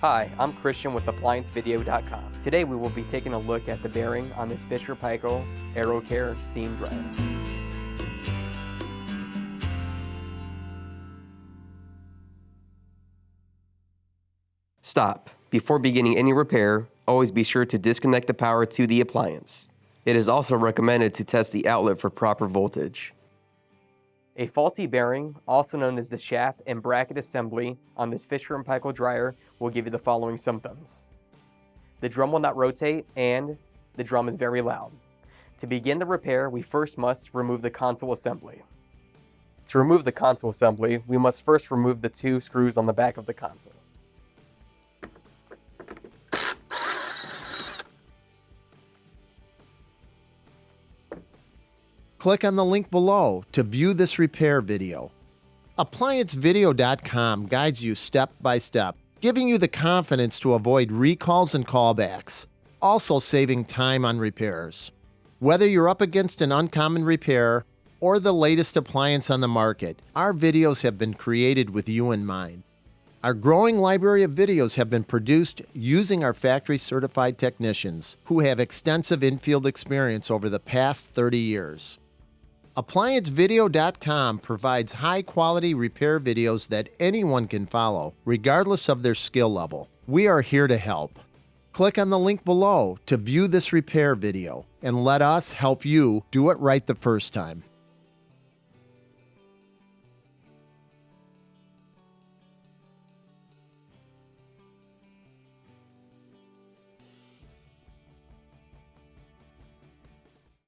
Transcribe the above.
Hi, I'm Christian with ApplianceVideo.com. Today we will be taking a look at the bearing on this Paykel AeroCare steam dryer. Stop. Before beginning any repair, always be sure to disconnect the power to the appliance. It is also recommended to test the outlet for proper voltage. A faulty bearing, also known as the shaft and bracket assembly on this Fisher & Paykel dryer, will give you the following symptoms. The drum will not rotate and the drum is very loud. To begin the repair, we first must remove the console assembly. To remove the console assembly, we must first remove the two screws on the back of the console. Click on the link below to view this repair video. ApplianceVideo.com guides you step by step, giving you the confidence to avoid recalls and callbacks, also saving time on repairs. Whether you're up against an uncommon repair or the latest appliance on the market, our videos have been created with you in mind. Our growing library of videos have been produced using our factory-certified technicians who have extensive infield experience over the past 30 years. ApplianceVideo.com provides high-quality repair videos that anyone can follow, regardless of their skill level. We are here to help. Click on the link below to view this repair video, and let us help you do it right the first time.